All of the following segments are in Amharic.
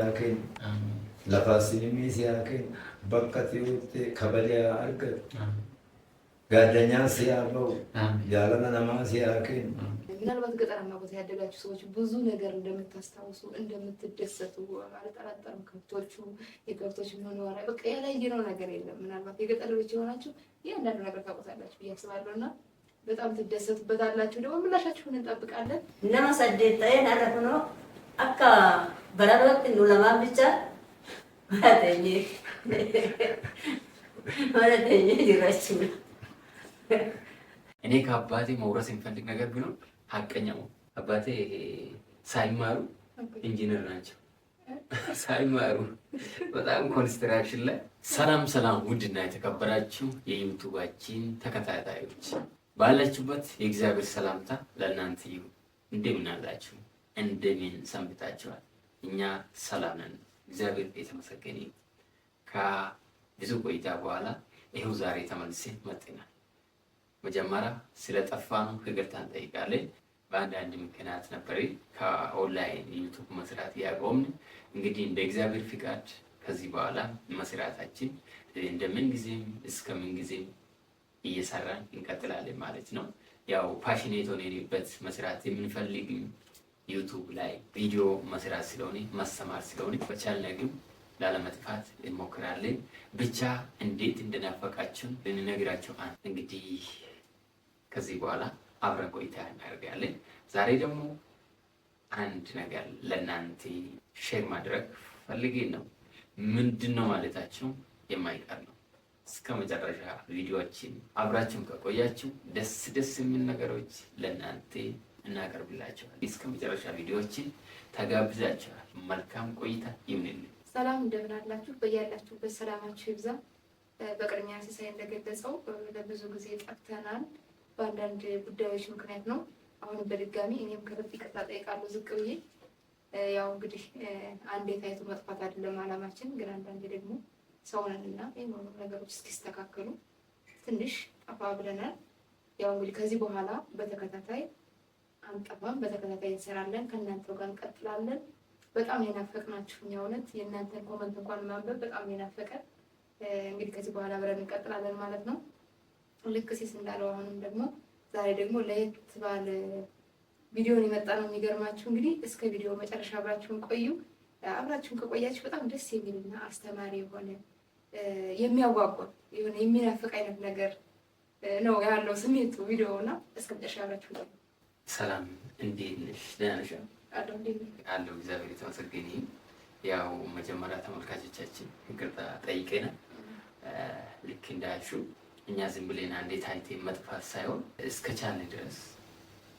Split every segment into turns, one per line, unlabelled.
Lakin lafaasinimii siyaakin bakka ti'utti kabalee argatu ጓደኛን ሲያበው ያለና ነማስ ያከን
ምናልባት ገጠራማ ቦታ ያደጋችሁ ሰዎች ብዙ ነገር እንደምታስታውሱ እንደምትደሰቱ አልጠራጠርም። ከብቶቹ የከብቶች ምን ወራ በቃ ያላየነው ነገር የለም። ምናልባት የገጠር ልጅ የሆናችሁ እያንዳንዱ ነገር ታውቁታላችሁ ብዬ አስባለሁና በጣም ትደሰቱበታላችሁ። ደግሞ ምላሻችሁን እንጠብቃለን።
ለማሰደጠን አረፈ ነው አካ በራሮት ነው ለማብቻ ማለተኝ ይራችሁ
እኔ ከአባቴ መውረስ የሚፈልግ ነገር ቢኖር ሀቀኛው አባቴ ሳይማሩ ኢንጂነር ናቸው። ሳይማሩ በጣም ኮንስትራክሽን ላይ። ሰላም ውድና የተከበራችሁ የዩቲዩባችን ተከታታዮች ባላችሁበት የእግዚአብሔር ሰላምታ ለእናንተ ይሁን። እንደምን አላችሁ? እንደምን ሰንብታችኋል? እኛ ሰላም ነን፣ እግዚአብሔር የተመሰገነ ይሁን። ከብዙ ቆይታ በኋላ ይኸው ዛሬ ተመልሰን መጥተናል። መጀመሪያ ስለጠፋ ነው ይቅርታ እንጠይቃለን። በአንዳንድ ምክንያት ነበር ከኦንላይን ዩቲዩብ መስራት ያቆምን። እንግዲህ እንደ እግዚአብሔር ፍቃድ ከዚህ በኋላ መስራታችን እንደምን ጊዜም እስከምን ጊዜም እየሰራን እንቀጥላለን ማለት ነው። ያው ፓሽኔት ሆነንበት መስራት የምንፈልግ ዩቲዩብ ላይ ቪዲዮ መስራት ስለሆነ ማስተማር ስለሆነ በቻልነው ግን ላለመጥፋት እንሞክራለን። ብቻ እንዴት እንደናፈቃችሁን ልንነግራችሁ እንግዲህ ከዚህ በኋላ አብረን ቆይታ እናደርጋለን። ዛሬ ደግሞ አንድ ነገር ለእናንተ ሼር ማድረግ ፈልጌን ነው። ምንድነው ማለታችሁ የማይቀር ነው። እስከ መጨረሻ ቪዲዮአችን አብራችሁን ከቆያችሁ ደስ የሚል ነገሮች ለእናንተ እናቀርብላችኋለን። እስከ መጨረሻ ቪዲዮአችን ተጋብዛችኋል። መልካም ቆይታ ይሁንልን።
ሰላም እንደምን አላችሁ? በያላችሁበት ሰላማችሁ ይብዛ። በቅድሚያ ሲሳይ እንደገለጸው ለብዙ ጊዜ ጠፍተናል በአንዳንድ ጉዳዮች ምክንያት ነው። አሁን በድጋሚ እኔም ከልብ ይቅርታ ጠይቃለሁ ዝቅ ብዬ። ያው እንግዲህ አንዴ ታይቶ መጥፋት አይደለም አላማችን፣ ግን አንዳንዴ ደግሞ ሰው ነንና የሆኑ ነገሮች እስኪስተካከሉ ትንሽ ጠፋ ብለናል። ያው እንግዲህ ከዚህ በኋላ በተከታታይ አንጠፋም፣ በተከታታይ እንሰራለን፣ ከእናንተው ጋር እንቀጥላለን። በጣም የናፈቅናችሁ የእውነት የእናንተን ኮመንት እንኳን ማንበብ በጣም የናፈቀን። እንግዲህ ከዚህ በኋላ አብረን እንቀጥላለን ማለት ነው። ልክ ሲስ እንዳለው አሁንም ደግሞ ዛሬ ደግሞ ለየት ባለ ቪዲዮን የመጣ ነው። የሚገርማችሁ እንግዲህ እስከ ቪዲዮ መጨረሻ አብራችሁን ቆዩ። አብራችሁን ከቆያችሁ በጣም ደስ የሚልና አስተማሪ የሆነ የሚያጓጓ የሆነ የሚናፍቅ አይነት ነገር ነው ያለው ስሜቱ ቪዲዮና እስከ መጨረሻ አብራችሁን ቆዩ።
ሰላም እንዴት ነሽ? ደህና ነሽ?
አለው
እግዚአብሔር የተመሰገነ ይሁን። ያው መጀመሪያ ተመልካቾቻችን ይቅርታ ጠይቀናል። ልክ እንዳልሽው እኛ ዝም ብለን አንዴ ታይተን መጥፋት ሳይሆን እስከቻልን ድረስ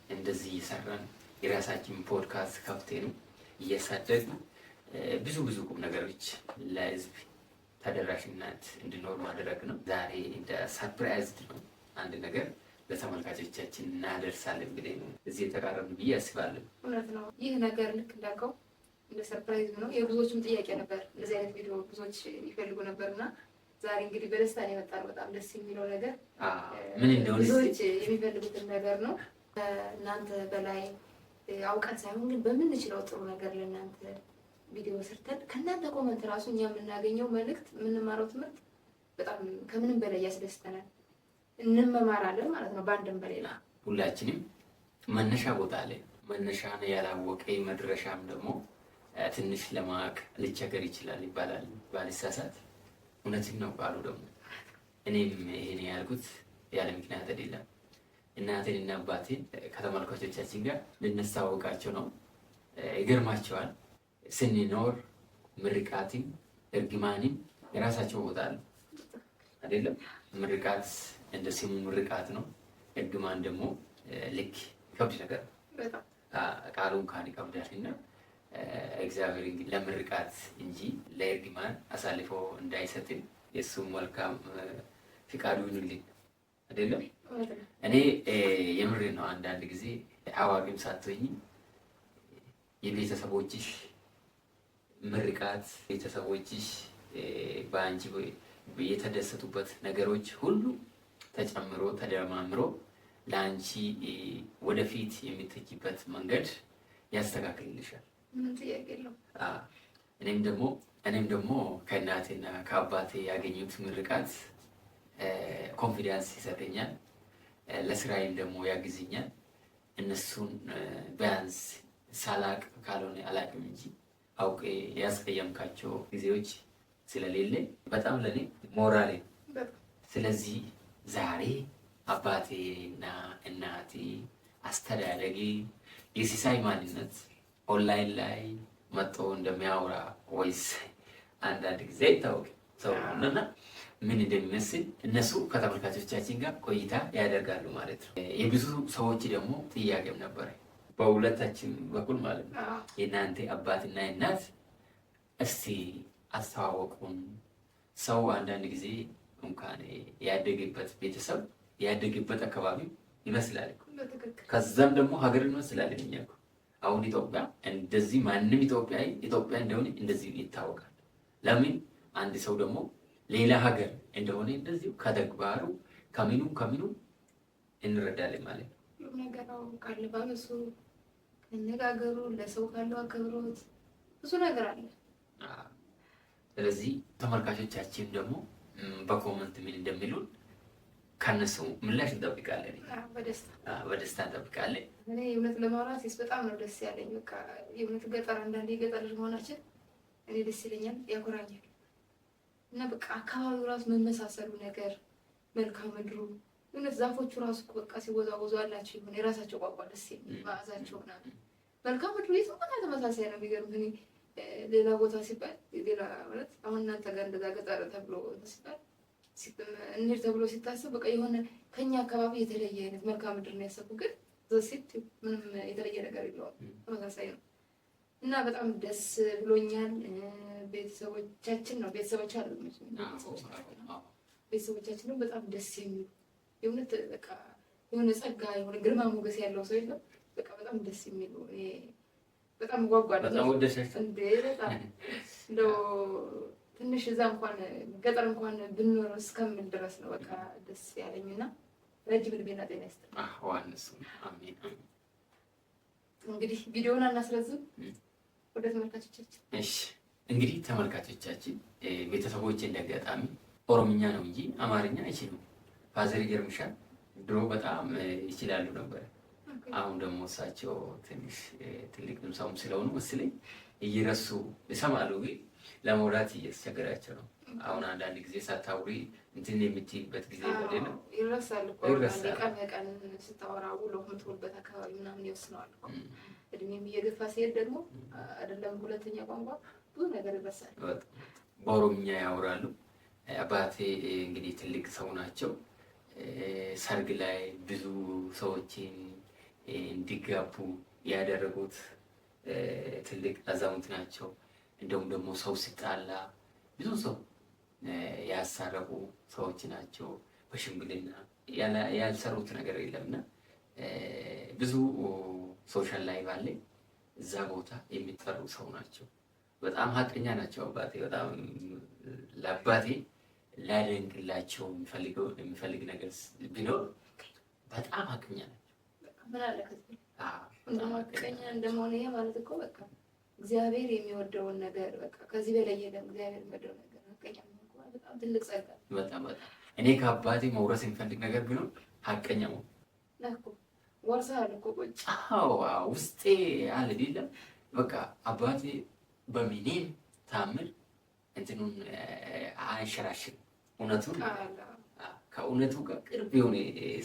እንደዚህ እየሰራን የራሳችን ፖድካስት ከፍተን እያሳደግን ብዙ ቁም ነገሮች ለህዝብ ተደራሽነት እንዲኖር ማድረግ ነው። ዛሬ እንደ ሰርፕራይዝ ነው አንድ ነገር ለተመልካቾቻችን እናደርሳለን ብለን እዚህ የተቃረብን ብዬ አስባለሁ።
እውነት ነው። ይህ ነገር ልክ እንዳልከው እንደ ሰርፕራይዝ ነው። የብዙዎችም ጥያቄ ነበር፣ እንደዚህ አይነት ቪዲዮ ብዙዎች ይፈልጉ ነበርና ዛሬ እንግዲህ በደስታ ነው የመጣነው። በጣም ደስ የሚለው ነገር
ምን እንደሆነ
ብዙዎች የሚፈልጉትን ነገር ነው። እናንተ በላይ አውቀን ሳይሆን ግን በምንችለው ጥሩ ነገር ለእናንተ ቪዲዮ ሰርተን ከእናንተ ኮመንት ራሱ እኛ የምናገኘው መልእክት የምንማረው ትምህርት በጣም ከምንም በላይ ያስደስተናል። እንመማራለን ማለት ነው በአንድም በሌላ።
ሁላችንም መነሻ ቦታ ላይ መነሻን ያላወቀ መድረሻም ደግሞ ትንሽ ለማወቅ ሊቸገር ይችላል ይባላል ባልሳሳት። እውነትን ነው ቃሉ ደግሞ። እኔም ይሄን ያልኩት ያለ ምክንያት አይደለም። እናቴንና አባቴን ከተመልካቾቻችን ጋር ልናስተዋውቃቸው ነው። ይገርማቸዋል። ስንኖር ምርቃትም እርግማንም የራሳቸው ቦታ አለው አይደለም? ምርቃት እንደ ስሙ ምርቃት ነው። እርግማን ደግሞ ልክ ከብድ ነገር ቃሉን ካን ይከብዳልና እግዚአብሔር እንግዲህ ለምርቃት እንጂ ለእርግማን አሳልፎ እንዳይሰጥን የሱ መልካም ፍቃዱ ይሁንልን አይደለም? እኔ የምሬ ነው። አንዳንድ ጊዜ አዋቂም ሳትሆኝ የቤተሰቦችሽ ምርቃት ቤተሰቦችሽ በአንቺ የተደሰቱበት ነገሮች ሁሉ ተጨምሮ ተደማምሮ ለአንቺ ወደፊት የምትሄጂበት መንገድ ያስተካክልልሻል።
ምን ጥያቄ የለውም።
እኔም ደግሞ ከእናቴና ከአባቴ ያገኙት ምርቃት ኮንፊደንስ ይሰጠኛል፣ ለስራዬም ደግሞ ያግዝኛል። እነሱን ቢያንስ ሳላቅ ካልሆነ አላቅም እንጂ አውቄ ያስቀየምካቸው ጊዜዎች ስለሌለ በጣም ለኔ ሞራሌ። ስለዚህ ዛሬ አባቴና እናቴ አስተዳደጌ የሲሳይ ማንነት ኦንላይን ላይ መጥቶ እንደሚያወራ ወይስ አንዳንድ ጊዜ ይታወቅ ሰው ነውና ምን እንደሚመስል እነሱ ከተመልካቾቻችን ጋር ቆይታ ያደርጋሉ ማለት ነው። የብዙ ሰዎች ደግሞ ጥያቄም ነበረ በሁለታችን በኩል ማለት ነው። የእናንተ አባትና እናት እስቲ አስተዋወቁን። ሰው አንዳንድ ጊዜ እንኳን ያደገበት ቤተሰብ ያደገበት አካባቢ ይመስላል፣ ከዛም ደግሞ ሀገር ይመስላል። እኛ አሁን ኢትዮጵያ እንደዚህ ማንም ኢትዮጵያ እንደሆነ እንደዚህ ይታወቃል። ለምን አንድ ሰው ደግሞ ሌላ ሀገር እንደሆነ እንደዚሁ ከተግባሩ ከምኑ እንረዳለን ማለት ነው።
ነገራው ካለባበሱ፣ ከነጋገሩ፣ ለሰው ካለው አክብሮት ብዙ ነገር አለ።
ስለዚህ ተመልካቾቻችን ደግሞ በኮመንት ምን እንደሚሉን ከነሱ ምላሽ እንጠብቃለን። በደስታ እንጠብቃለን።
እኔ እውነት ለማውራት በጣም ነው ደስ ያለኝ። በቃ የእውነት ገጠር አንዳንዴ የገጠር ልጅ መሆናችን እኔ ደስ ይለኛል፣ ያኮራኛል። እና በቃ አካባቢው ራሱ መመሳሰሉ ነገር መልክዓ ምድሩ እውነት ዛፎቹ ራሱ በቃ ሲወዛወዙ አላቸው የሆነ የራሳቸው ቋንቋ ደስ የሚል መዓዛቸው ምናምን መልክዓ ምድሩ የትም ቦታ ተመሳሳይ ነው። የሚገርም እኔ ሌላ ቦታ ሲባል ሌላ ማለት አሁን እናንተ ጋር እንደዛ ገጠር ተብሎ ሲባል እንሂድ ተብሎ ሲታሰብ በቃ የሆነ ከኛ አካባቢ የተለየ አይነት መልክዓ ምድር ነው ያሰቡ። ግን ዘሴት ምንም የተለየ ነገር የለውም፣ ተመሳሳይ ነው እና በጣም ደስ ብሎኛል። ቤተሰቦቻችን ነው ቤተሰቦች አሉ ቤተሰቦቻችን ነው በጣም ደስ የሚሉ የእውነት በቃ የሆነ ጸጋ የሆነ ግርማ ሞገስ ያለው ሰው የለም። በቃ በጣም ደስ የሚሉ በጣም ጓጓለሁ።
በጣም ወደሰሽ
እንዴ በጣም እንደው ትንሽ እዛ እንኳን ገጠር እንኳን ብንኖር እስከምን ድረስ ነው በቃ ደስ ያለኝና ረጅም ዕድሜና ጤና ይስጥ።
ዋንስ አሜን።
እንግዲህ ቪዲዮውን አናስረዝም ወደ ተመልካቾቻችን።
እሺ እንግዲህ ተመልካቾቻችን ቤተሰቦቼ እንደገጣሚ ኦሮምኛ ነው እንጂ አማርኛ አይችሉም። ፋዘር ይገርምሻል ድሮ በጣም ይችላሉ ነበር። አሁን ደግሞ እሳቸው ትንሽ ትልቅ ሰውም ስለሆኑ መስለኝ እየረሱ ይሰማሉ፣ ግን ለመውራት እያስቸገራቸው ነው። አሁን አንዳንድ ጊዜ ሳታውሪ እንትን የምትይበት ጊዜ ነው
ይረሳል እኮ ቀን በቀን ስታወራ ውሎ የምትውልበት አካባቢ ምናምን ይወስነዋል እኮ። እድሜም እየገፋ ሲሄድ ደግሞ አይደለም ሁለተኛ ቋንቋ ብዙ ነገር ይረሳል።
በኦሮምኛ ያወራሉ። አባቴ እንግዲህ ትልቅ ሰው ናቸው። ሰርግ ላይ ብዙ ሰዎችን እንዲጋቡ ያደረጉት ትልቅ አዛውንት ናቸው። እንደውም ደግሞ ሰው ሲጣላ ብዙ ሰው ያሳረፉ ሰዎች ናቸው። በሽምግልና ያልሰሩት ነገር የለምና ብዙ ሶሻል ላይ ባለ እዛ ቦታ የሚጠሩ ሰው ናቸው። በጣም ሀቀኛ ናቸው አባቴ። በጣም ለአባቴ ላደንቅላቸው የሚፈልግ ነገር ቢኖር በጣም ሀቀኛ ናቸው።
ምን አለ ከዚህ ሀቀኛ እንደመሆነ ይሄ ማለት እኮ በቃ እግዚአብሔር የሚወደውን ነገር በቃ ከዚህ በላይ የለም። እግዚአብሔር የሚወደው ነገር ሀቀኛ ነው። በጣም ትልቅ ጸጋ።
በጣም እኔ ከአባቴ መውረስ የሚፈልግ ነገር ቢኖር ሀቀኛ ነው።
ለኮ ወርሳል እኮ ቁጭ
ውስጤ አለ አይደለም። በቃ አባቴ በምንም ታምር እንትኑን አይሸራሽም። እውነቱን ከእውነቱ ጋር ቅርብ የሆነ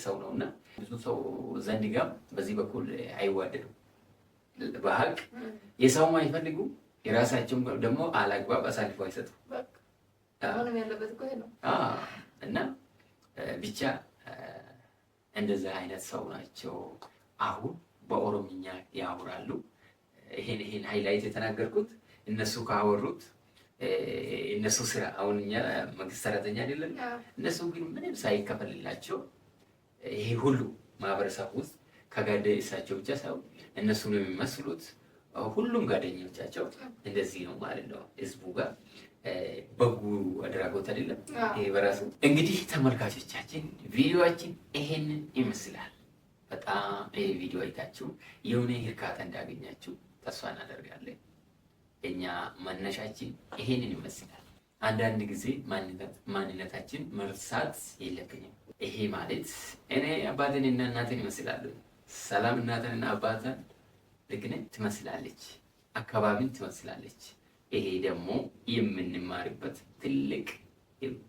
ሰው ነውና ብዙ ሰው ዘንድ ጋር በዚህ በኩል አይዋደዱም። በሀቅ የሰውም አይፈልጉ የራሳቸውም ደግሞ አላግባብ አሳልፎ አይሰጡ።
አሁንም ያለበት እኮ ነው
እና ብቻ እንደዛ አይነት ሰው ናቸው። አሁን በኦሮምኛ ያወራሉ። ይሄን ሃይላይት የተናገርኩት እነሱ ካወሩት እነሱ ስራ አሁን እኛ መንግስት ሰራተኛ አይደለም። እነሱ ግን ምንም ሳይከፈልላቸው ይሄ ሁሉ ማህበረሰብ ውስጥ ከጋደ እሳቸው ብቻ ሳይሆን እነሱ ነው የሚመስሉት። ሁሉም ጓደኞቻቸው እንደዚህ ነው ማለት ነው። ህዝቡ ጋር በጎ አድራጎት አይደለም ይሄ በራሱ። እንግዲህ ተመልካቾቻችን ቪዲዮአችን ይሄንን ይመስላል። በጣም ይሄ ቪዲዮ አይታችሁ የሆነ እርካታ እንዳገኛችሁ ተስፋ እናደርጋለን። እኛ መነሻችን ይሄንን ይመስላል። አንዳንድ ጊዜ ማንነታችን መርሳት የለብንም። ይሄ ማለት እኔ አባቴንና እናቴን ይመስላሉ። ሰላም እናትንና አባትን ልክ ነኝ ትመስላለች፣ አካባቢን ትመስላለች። ይሄ ደግሞ የምንማርበት ትልቅ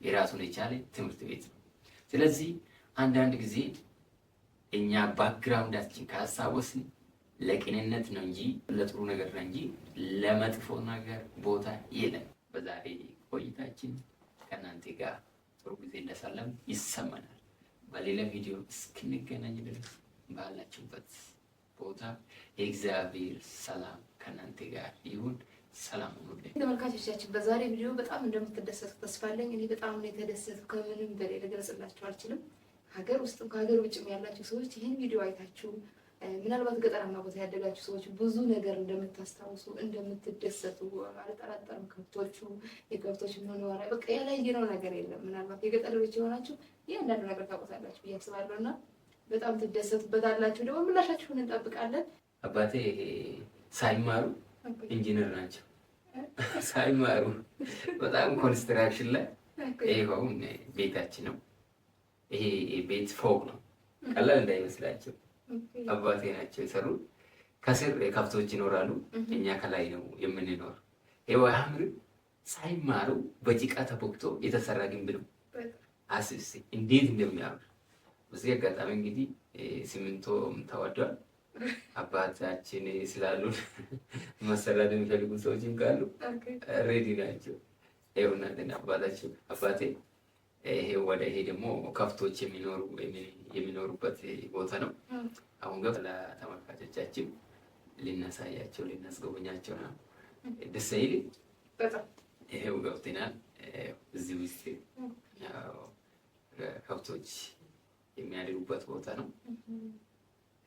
የራሱን የቻለ ትምህርት ቤት ነው። ስለዚህ አንዳንድ ጊዜ እኛ ባክግራውንዳችን ካስታወስን ለቅንነት ነው እንጂ ለጥሩ ነገር ነው እንጂ ለመጥፎ ነገር ቦታ የለም። በዛሬ ቆይታችን ከእናንተ ጋር ጥሩ ጊዜ እንደሳለም ይሰማናል። በሌላ ቪዲዮ እስክንገናኝ ድረስ ባላችሁበት ቦታ የእግዚአብሔር ሰላም ከእናንተ ጋር ይሁን። ሰላም ሁኑልኝ።
ተመልካቾቻችን በዛሬ ቪዲዮ በጣም እንደምትደሰቱ ተስፋ አለኝ። እኔ በጣም ነው የተደሰትኩ፣ ከምንም በላይ ልገልጽላችሁ አልችልም። ሀገር ውስጥም ከሀገር ውጭም ያላችሁ ሰዎች ይህን ቪዲዮ አይታችሁ ምናልባት ገጠራማ ቦታ ያደጋችሁ ሰዎች ብዙ ነገር እንደምታስታውሱ እንደምትደሰቱ አልጠራጠርም። ከብቶቹ የከብቶች ሆነ ወራ በቃ ያላየነው ነገር የለም። ምናልባት የገጠር ልጅ የሆናችሁ እያንዳንዱ ነገር ታውቁታላችሁ ብዬ አስባለሁ እና በጣም ትደሰቱበታላችሁ። ደግሞ ምላሻችሁን እንጠብቃለን።
አባቴ ሳይማሩ ኢንጂነር ናቸው። ሳይማሩ በጣም ኮንስትራክሽን ላይ ይኸው ቤታችን ነው። ይሄ ቤት ፎቅ ነው፣ ቀላል እንዳይመስላቸው አባቴ ናቸው የሰሩ። ከስር ከብቶች ይኖራሉ፣ እኛ ከላይ ነው የምንኖር። ይኸው አያምርም? ሳይማሩ በጭቃ ተቦክቶ የተሰራ ግንብ ነው። አስብስ እንዴት እንደሚያምር። በዚህ አጋጣሚ እንግዲህ ሲሚንቶም ተወዷል። አባታችን ስላሉ መሰራት የሚፈልጉ ሰዎችም ካሉ ሬዲ ናቸው። ይኸውና አባታችን አባቴ ይሄ ደግሞ ከብቶች የሚኖሩበት ቦታ ነው። አሁን ገብ ለተመልካቾቻችን ልናሳያቸው ልናስጎበኛቸው ነው። ደስ አይልም? ይሄው ገብተናል። እዚህ ውስጥ ከብቶች የሚያድሩበት ቦታ ነው።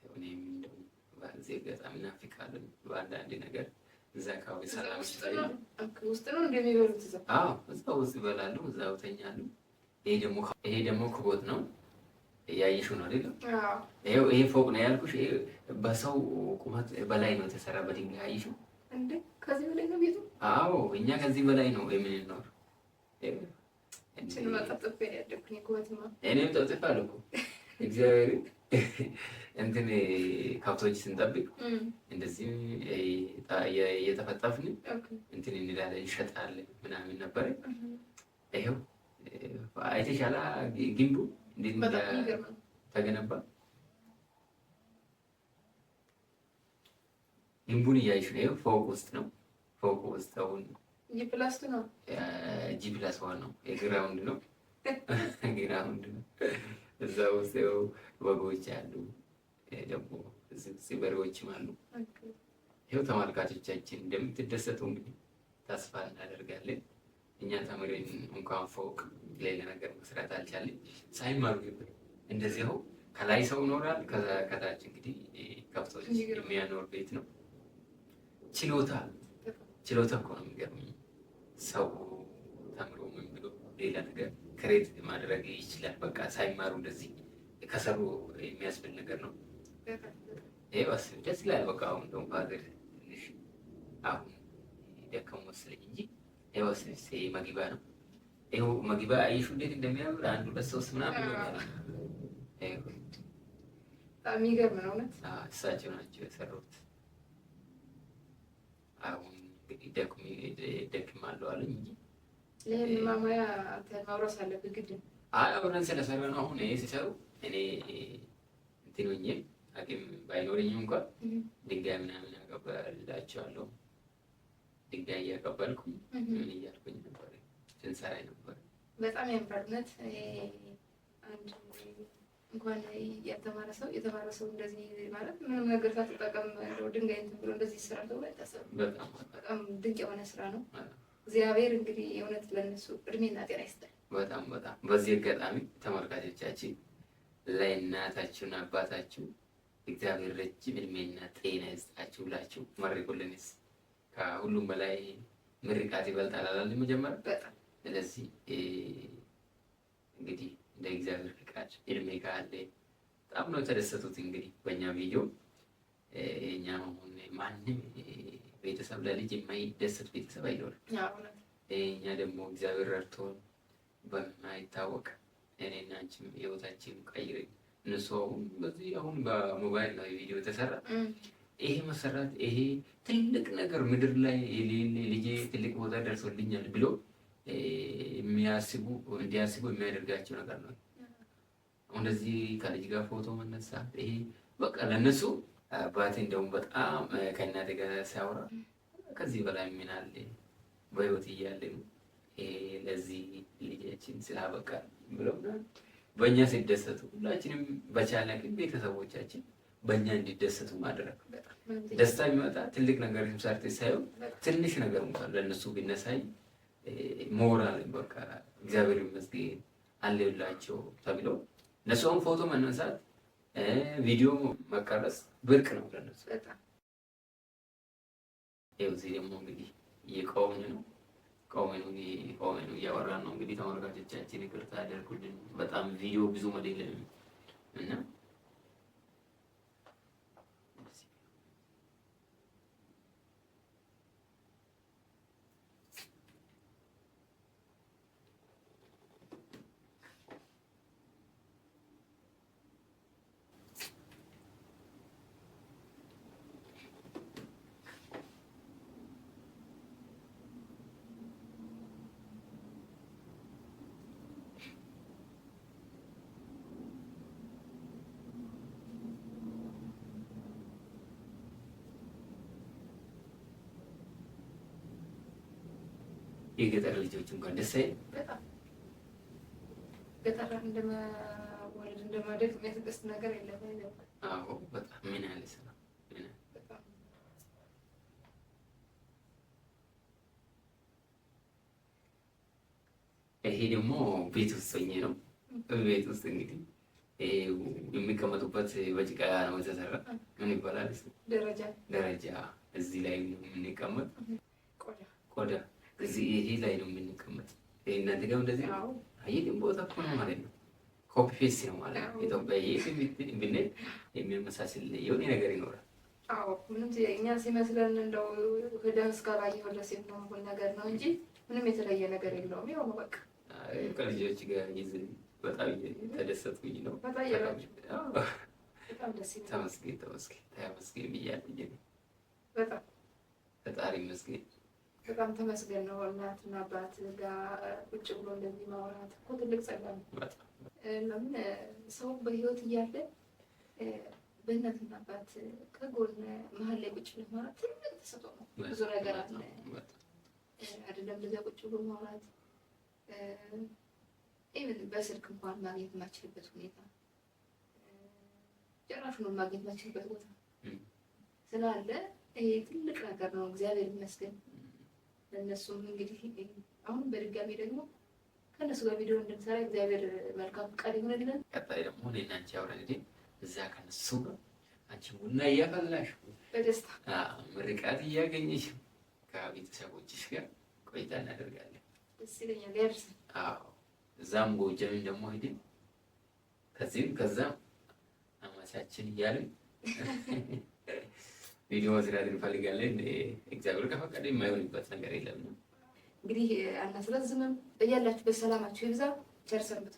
እኔም እንደው በዚህ አጋጣሚ እናፍቃለን በአንዳንድ ነገር እዛ አካባቢ ሰላም
ውስጥ ነው እንደሚበሉት እዛ።
አዎ እዛው ውስጥ ይበላሉ፣ እዛው ተኛሉ። ይሄ ደግሞ ክቦት ነው። እያየሽው ነው አይደል? አዎ ይሄ ፎቅ ነው ያልኩሽ። በሰው ቁመት በላይ ነው የተሰራ በድንጋይ። አየሽው
እንዴ? ከዚህ በላይ ነው ቤቱ?
አዎ እኛ ከዚህ በላይ ነው የምንኖር።
እኔም
ጠፍጥፋለሁ እኮ እግዚአብሔር እንትን ከብቶች ስንጠብቅ እንደዚህ እየተፈጠፍን እንትን እንላለን እንሸጣለን ምናምን ነበረ። ይኸው አይተሻላ ግንቡ እንዴት ተገነባ። ግንቡን እያይሽ ነው። ፎቅ ውስጥ ነው። ፎቅ ውስጥ አሁን
ጂ+2 ነው።
ጂ+1 ነው። የግራውንድ ነው። ግራውንድ ነው። እዛ ውስጥ በጎች አሉ፣ ደግሞ እዚህ በሬዎችም አሉ። ይኸው ተመልካቾቻችን እንደምትደሰቱ እንግዲህ ተስፋ እናደርጋለን። እኛ ተምረን እንኳን ፎቅ ሌላ ነገር መስራት አልቻለን። ሳይማሩ እንደዚያው ከላይ ሰው ይኖራል፣ ከታች እንግዲህ ከብቶች የሚያኖር ቤት ነው። ችሎታ እኮ ነው የሚገርመኝ። ሰው ተምሮ ምን ብሎ ሌላ ነገር ክሬት ማድረግ ይችላል። በቃ ሳይማሩ እንደዚህ ከሰሩ የሚያስብል ነገር ነው። ይኸው ደስ ይላል። በቃ አሁን እንደውም ፋዘር ትንሽ አሁን ደከሙ መሰለኝ እንጂ ይኸው መግቢያ ነው። ይኸው መግቢያ አየሽው እንዴት እንደሚያምር 1 2 3 ምናምን ይሆናል።
በጣም የሚገርም ነው እውነት።
እሳቸው ናቸው የሰሩት። አሁን እንግዲህ ደክማለሁ አሉኝ እንጂ
ለምን ማማያ ማውረስ አለብህ ግድ ነው።
አብረን ስለሰራ ነው። አሁን ይሄ ሲሰሩ እኔ እንትን ሆኜ አቅም ባይኖረኝም እንኳን ድንጋይ ምናምን አቀበላቸዋለሁ። ድንጋይ እያቀበልኩኝ ምን እያልኩኝ ነበር ስንሰራ ነበር።
በጣም ያምራል እውነት። አንድ እንኳን የተማረ ሰው እንደዚህ ማለት ምንም ነገር ሳትጠቀም ድንጋይ እንትን ብሎ እንደዚህ ስራ ተብሎ አይታሰብም። በጣም ድንቅ የሆነ ስራ ነው። እግዚአብሔር እንግዲህ የእውነት ለነሱ እድሜና ጤና ይስጣል።
በጣም በዚህ አጋጣሚ ተመልካቾቻችን ለእናታችሁና አባታችሁ እግዚአብሔር ረጅም እድሜና ጤና ይስጣችሁ ብላችሁ መርቁልንስ። ከሁሉም በላይ ምርቃት ይበልጣል አላል መጀመሪያ በጣም። ስለዚህ እንግዲህ እንደ እግዚአብሔር ፍቃድ እድሜ ካለ በጣም ነው የተደሰቱት። እንግዲህ በእኛ ቪዲዮ የኛ አሁን ማንም ቤተሰብ ለልጅ የማይደሰት ቤተሰብ አይኖርም። እኛ ደግሞ እግዚአብሔር ረድቶን በማይታወቅ እኔና አንቺም ህይወታችን ቀይረን እነሱ አሁን በሞባይል ላይ ቪዲዮ ተሰራ። ይሄ መሰራት ይሄ ትልቅ ነገር ምድር ላይ የሌለ ልጄ ትልቅ ቦታ ደርሶልኛል ብሎ እንዲያስቡ የሚያደርጋቸው ነገር ነው። እንደዚህ ከልጅ ጋር ፎቶ መነሳት ይሄ በቃ ለነሱ አባቴ እንደውም በጣም ከእናቴ ጋር ሲያወራ ከዚህ በላይ ምን አለ በህይወት እያለ ለዚህ ልጃችን ስላበቃ ብለው በእኛ ሲደሰቱ ሁላችንም በቻለ ግን ቤተሰቦቻችን በእኛ እንዲደሰቱ ማድረግ። ደስታ የሚመጣ ትልቅ ነገር ሰርተ ሳይሆን ትንሽ ነገር እንኳን ለእነሱ ቢነሳይ ሞራል በቃ እግዚአብሔር ይመስገን አለላቸው ተብለው እነሱ አሁን ፎቶ መነሳት ቪዲዮ መቀረጽ ብርቅ ነው ለነሱ። ይኸው እዚህ ደግሞ እንግዲህ እየቆምን ነው እያወራን ነው። እንግዲህ ተመልካቾቻችን ይቅርታ አድርጉልን። በጣም ቪዲዮ ብዙ መደለም እና የገጠር ልጆች እንኳን ደስ አይልም።
በጣም ገጠር እንደመወለድ እንደማደግ የሚያስደስት ነገር የለም።
አዎ በጣም ምን ያህል ስራ ይሄ ደግሞ ቤት ውስጥ ሆኜ ነው። ቤት ውስጥ እንግዲህ የሚቀመጡበት በጭቃ ነው የተሰራ። ምን ይባላል? ደረጃ። እዚህ ላይ ነው የምንቀመጥ። ቆዳ እዚህ ይሄ ላይ ነው የምንቀመጥ። እናንተ ጋር እንደዚህ ነው። አየህ ቦታ እኮ ነው ማለት ነው። ኮፒ ፔስት ነው ማለት ነው። ኢትዮጵያ ብንል የሚመሳሰል የሆነ ነገር ይኖራል።
አዎ ምንም እኛ ሲመስለን እንደው ወደ እስካባይ ወደ ሴት ነው ነገር ነው እንጂ ምንም የተለየ ነገር የለውም። ያው በቃ
ከልጆች ጋር ይዘን በጣም ተደሰትኩኝ ነው።
በጣም ደስ ይላል።
ተመስገን ብያለሁ።
በጣም
ፈጣሪ ይመስገን።
በጣም ተመስገን ነው። እናትና አባት ጋር ቁጭ ብሎ እንደዚህ ማውራት እኮ ትልቅ ጸጋ ነው። ለምን ሰው በህይወት እያለ በእናትና አባት ከጎን መሀል ላይ ቁጭ ብሎ ማውራት ትልቅ ተሰጥኦ ነው። ብዙ ነገር አለ አይደለም። እንደዚያ ቁጭ ብሎ ማውራት ኢቭን በስልክ እንኳን ማግኘት የማችልበት ሁኔታ ጭራሹን ማግኘት የማችልበት ቦታ ስላለ ይሄ ትልቅ ነገር ነው። እግዚአብሔር ይመስገን። ለእነሱም እንግዲህ አሁን በድጋሚ ደግሞ ከእነሱ ጋር ቪዲዮ እንድንሰራ እግዚአብሔር መልካም ፈቃድ ይሆንልን።
ቀጣይ ደግሞ እኔና አንቺ አብረን እንግዲህ እዛ ከነሱ ጋር አንቺ ቡና እያፈላሽ
በደስታ
ምርቃት እያገኘሽ ከቤተሰቦችሽ ጋር ቆይታ እናደርጋለን።
ደስ ይለኛል። ያድርሰን።
አዎ እዛም ጎጃምን ደግሞ ሄደን ከዚህም ከዛም አማቻችን እያልን ቪዲዮ መስራት እንፈልጋለን። እግዚአብሔር ከፈቀደ የማይሆንበት ነገር የለም።
እንግዲህ አናስረዝምም። በያላችሁበት ሰላማችሁ ይብዛ። ቸር ሰንብቱ።